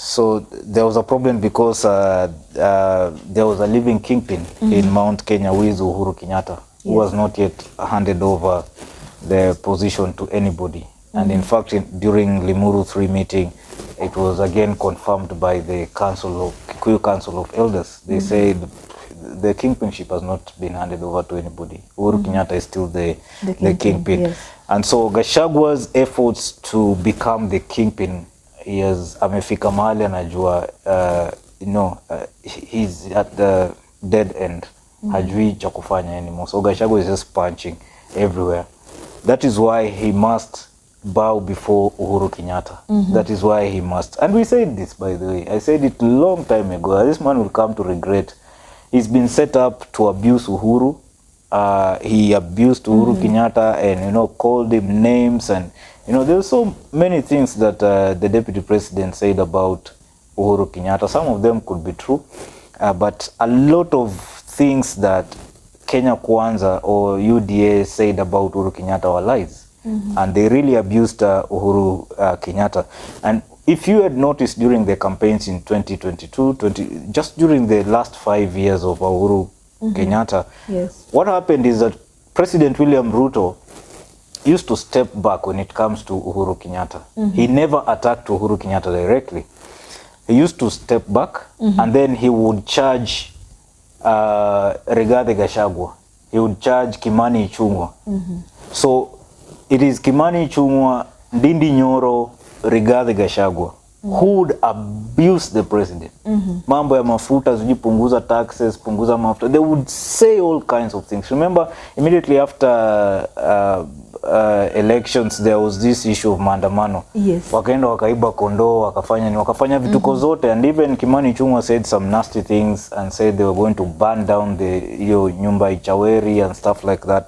So there was a problem because there was a living kingpin in Mount Kenya who is Uhuru Kenyatta, who was not yet handed over the position to anybody. And in fact, during Limuru 3 meeting, it was again confirmed by the Kikuyu Council of Elders. They said the kingpinship has not been handed over to anybody. Uhuru Kenyatta is still the kingpin. Yes. And so Gachagua's efforts to become the kingpin, he has amefika mahali anajua, he's at the dead end. Hajui cha kufanya anymore. So Gachagua is just punching everywhere. That is why he must bow before Uhuru Kenyatta. That is why he must. And we said this, by the way. I said it a long time ago. This man will come to regret. He's been set up to abuse Uhuru. He abused Uhuru Kenyatta and, called him names. And, there's so many things that the deputy president said about Uhuru Kenyatta. Some of them could be true. But a lot of things that Kenya Kwanza or UDA said about Uhuru Kenyatta were lies. And they really abused Uhuru Kenyatta. And if you had noticed during the campaigns in 2022, just during the last 5 years of Uhuru Kenyatta, what happened is that President William Ruto used to step back when it comes to Uhuru Kenyatta. He never attacked Uhuru Kenyatta directly. He used to step back and then he would charge Rigathi Gachagua. He would charge Kimani Ichung'wah. So it is Kimani Ichung'wah, Ndindi Nyoro, Rigathi Gachagua who would abuse the president. Mambo ya mafuta, punguza taxes, punguza mafuta. They would say all kinds of things. Remember, immediately after elections, there was this issue of maandamano. Wakaenda wakaiba kondoo, wakafanya vituko zote, and even Kimani Ichung'wah said some nasty things and said they were going to burn down the nyumba Ichaweri and stuff like that.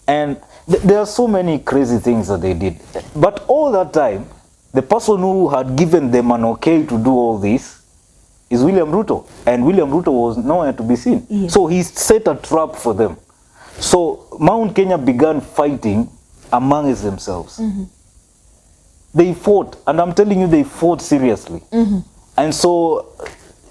And there are so many crazy things that they did. But all that time, the person who had given them an okay to do all this is William Ruto. And William Ruto was nowhere to be seen. So he set a trap for them. So Mount Kenya began fighting amongst themselves. They fought, and I'm telling you, they fought seriously. And so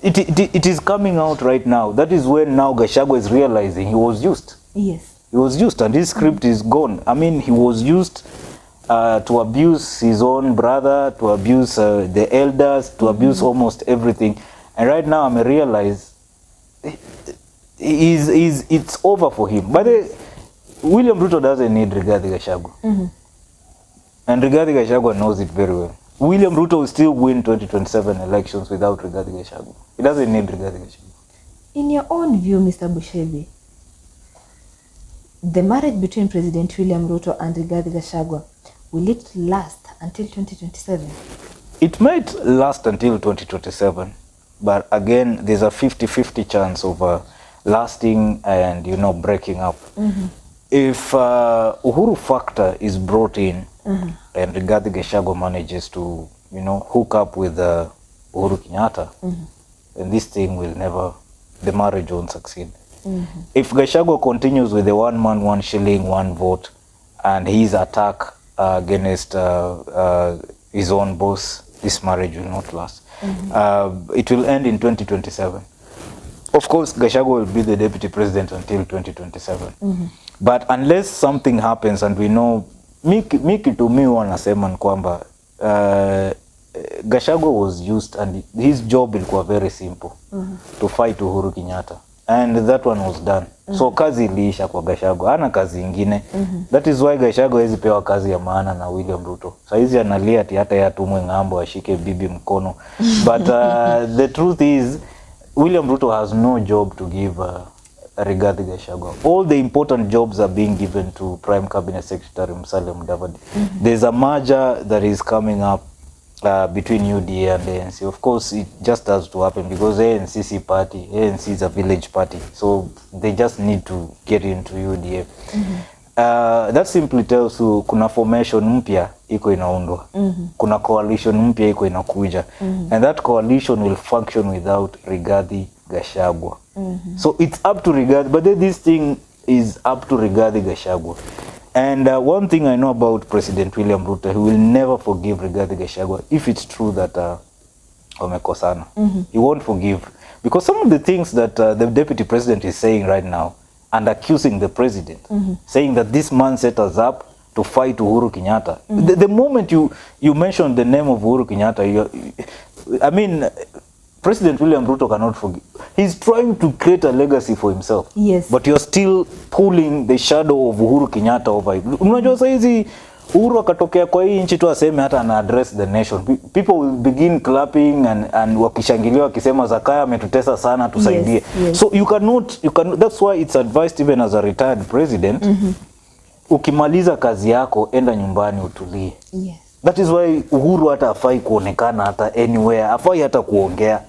it is coming out right now. That is when now Gachagua is realizing he was used. He was used, and his script is gone. I mean, he was used to abuse his own brother, to abuse the elders, to abuse almost everything. And right now, I realize it's over for him. But William Ruto doesn't need Rigathi Gachagua. And Rigathi Gachagua knows it very well. William Ruto will still win 2027 elections without Rigathi Gachagua. He doesn't need Rigathi Gachagua. In your own view, Mr. Bushebe, the marriage between President William Ruto and Rigathi Gachagua, will it last until 2027? It might last until 2027, but again, there's a 50-50 chance of lasting and, breaking up. If Uhuru factor is brought in and Rigathi Gachagua manages to, hook up with Uhuru Kenyatta, then this thing will never, the marriage won't succeed. If Gachagua continues with the one man, one shilling, one vote, and his attack against his own boss, this marriage will not last. It will end in 2027. Of course, Gachagua will be the deputy president until 2027. But unless something happens, and we know, Miki to me wanasema kwamba Gachagua was used, and his job ilikuwa very simple, to fight Uhuru Kenyatta. And that one was done. So kazi iliisha kwa Gachagua. Hana kazi ingine. That is why Gachagua hezi pewa kazi ya maana na William Ruto. Saizi analia ati hata ya tumwe ngambo ashike bibi mkono. But the truth is, William Ruto has no job to give Rigathi Gachagua. All the important jobs are being given to Prime Cabinet Secretary Musalia Mudavadi. There's a merger that is coming up between UDA and ANC. Of course, it just has to happen because ANC is a village party, so they just need to get into UDA. That simply tells you kuna formation mpya iko inaundwa. Kuna coalition mpya iko inakuja. And that coalition will function without Rigathi Gachagua. So it's up to Rigathi, but then this thing is up to Rigathi Gachagua. And one thing I know about President William Ruto, he will never forgive Rigathi Gachagua if it's true that wamekosana. He won't forgive because some of the things that the deputy president is saying right now and accusing the president, saying that this man set us up to fight Uhuru Kenyatta. The moment you mention the name of Uhuru Kenyatta, I mean, President William Ruto cannot forgive. He's trying to create a legacy for himself. Yes. But you're still pulling the shadow of Uhuru Kenyatta over it. Unajua saizi Uhuru akatokea kwa hii nchi tu aseme hata ana address the nation. People will begin clapping and wakishangilia wakisema Zakaya ametutesa sana tusaidie. Yes, yes. So you cannot, that's why it's advised even as a retired president, ukimaliza kazi yako enda nyumbani utulie. Yes. That is why Uhuru hata hafai kuonekana hata anywhere, hafai hata kuongea.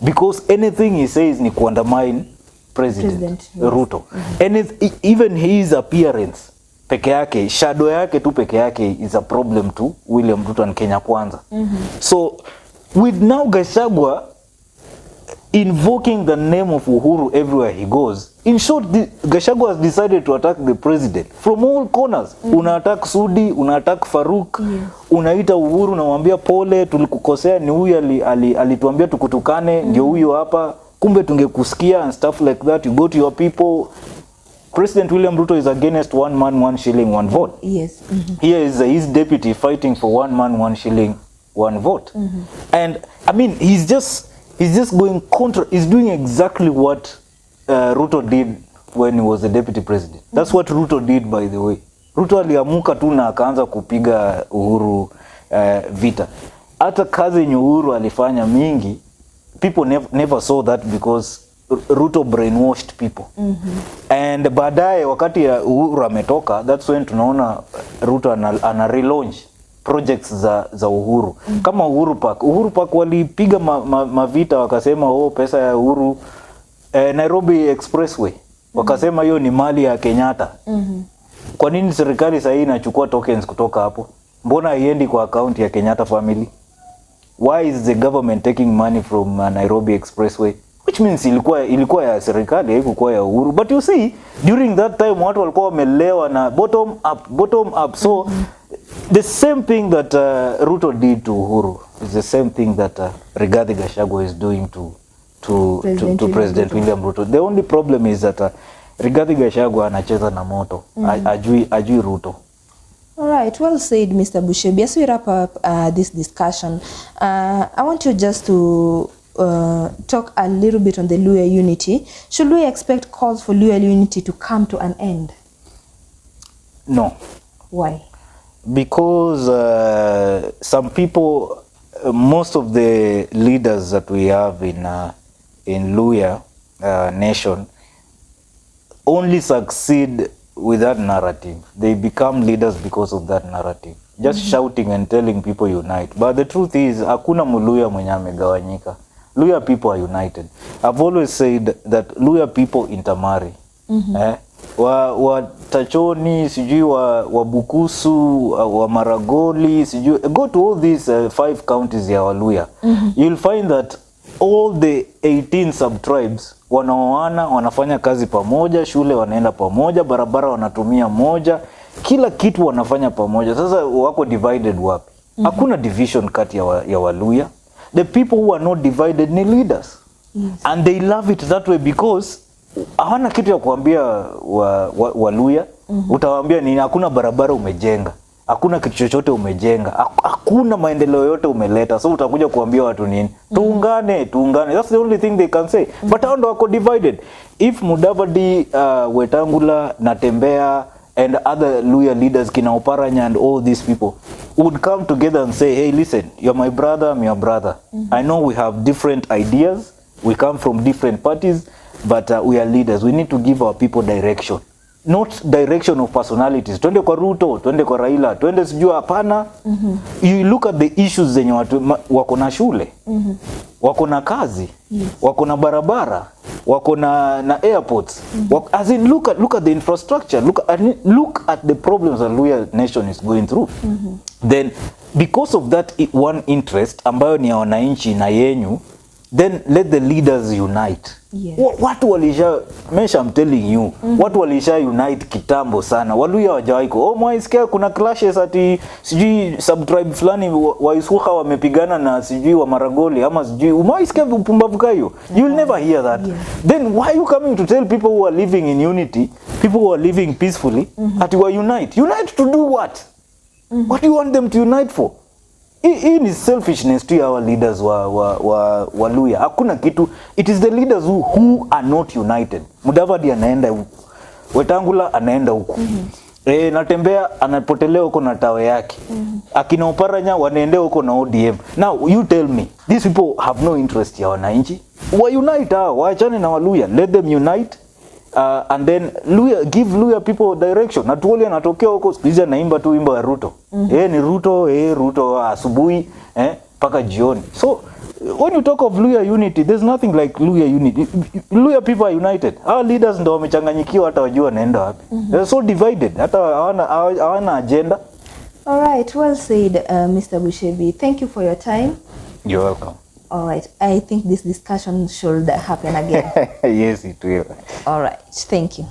Because anything he says ni kuandamine President Yes. Ruto. And even his appearance peke yake, shadow yake tu peke yake is a problem to William Ruto and Kenya Kwanza. So with now Gachagua invoking the name of Uhuru everywhere he goes, in short, Gachagua has decided to attack the president from all corners. Una attack Sudi, una attack Faruk, unaita Uhuru na mwambia pole, tulikukosea, ni huyu alituambia tukutukane, ndio huyu hapa, kumbe tungekusikia and stuff like that. You go to your people. President William Ruto is against 1 man, 1 shilling, 1 vote. Yes. Here is his deputy fighting for 1 man, 1 shilling, 1 vote. And I mean, he's just going contra. He's doing exactly what Ruto did when he was the deputy president. That's what Ruto did, by the way. Ruto aliamuka tu na akaanza kupiga Uhuru vita. Hata kazi yenye Uhuru alifanya mingi, people never saw that because Ruto brainwashed people. And baadaye wakati ya Uhuru ametoka, that's when tunaona Ruto ana relaunch projects za Uhuru. Kama Uhuru Park walipiga mavita wakasema pesa ya Uhuru Nairobi Expressway. Wakasema hiyo ni mali ya Kenyatta. Kwa nini serikali sasa inachukua tokens kutoka hapo? Mbona haiendi kwa account ya Kenyatta family? Why is the government taking money from Nairobi Expressway? Which means ilikuwa ya serikali, haikuwa ya Uhuru. But you see, during that time watu walikuwa wamelewa na bottom up. So the same thing that Ruto did to Uhuru is the same thing that Rigathi Gachagua is doing to President William Ruto. The only problem is that Rigathi Gachagua anacheza na moto. Ajui Ruto. All right, well said, Mr. Bushebi. As we wrap up this discussion, I want you just to talk a little bit on the Luhya unity. Should we expect calls for Luhya unity to come to an end? No. Why? Because some people, most of the leaders that we have in Luhya nation only succeed with that narrative. They become leaders because of that narrative. Just shouting and telling people unite. But the truth is, hakuna Muluhya mwenye amegawanyika. Luhya people are united. I've always said that Luhya people intermarry. Wa Tachoni, sijui wa Bukusu, wa Maragoli, sijui, go to all these 5 counties ya Waluhya. You'll find that all the 18 sub-tribes wanaoana, wanafanya kazi pamoja, shule wanaenda pamoja, barabara wanatumia moja, kila kitu wanafanya pamoja. Sasa wako divided wapi? Hakuna division kati ya Waluhya. The people who are not divided ni leaders. And they love it that way because hawana kitu ya kuambia Waluhya. Utawaambia nini? Hakuna barabara umejenga, hakuna kitu chochote umejenga, hakuna maendeleo yote umeleta. So utakuja kuambia watu nini? Tuungane. That's the only thing they can say. But hao ndo wako divided. If Mudavadi, Wetangula, Natembea and other Luhya leaders, Kina Oparanya and all these people would come together and say, hey, listen, you're my brother, I'm your brother. I know we have different ideas, we come from different parties, but we are leaders. We need to give our people direction. Not direction of personalities. Twende kwa Ruto, twende kwa Raila, twende sijua hapana. You look at the issues zenye wako na shule, wako na kazi, wako na barabara, wako na airports. As in, look at the infrastructure. Look at the problems that Luhya nation is going through. Then because of that one interest ambayo ni ya wananchi na yenyu, then let the leaders unite. Yes. Watu walisha mesha, I'm telling you, watu walisha unite kitambo sana. Waluya hawajawahi mwaisikia kuna clashes ati sijui subtribe fulani Waisuha wamepigana na sijui wa Maragoli ama sijui mwaisikia upumbavu kayo. You will never hear that. Yeah. Then why are you coming to tell people who are living in unity, people who are living peacefully, ati wa unite? Unite to do what? What do you want them to unite for? Hii ni selfishness to our leaders wa Luya. Hakuna kitu. It is the leaders who are not united. Mudavadi anaenda huko, Wetangula anaenda huko. Natembea anapotelea huko na tawe yake. Akina Oparanya wanaendea huko na ODM. Now you tell me, these people have no interest ya wananchi. Wa unite hao, waachane na Waluya. Let them unite. And then give Luya people direction. Natuoli anatokea huko sikiza naimba tu wimbo ya Ruto. Ni Ruto, Ruto asubuhi, paka jioni. So when you talk of Luya unity, there's nothing like Luya unity. Luya people are united. Our leaders ndo wamechanganyikiwa hata wajua naenda wapi. They're so divided. Hata hawana agenda. All right, well said, Mr. Bushebi. Thank you for your time. You're welcome. All right, I think this discussion should happen again. Yes, it will. All right, thank you.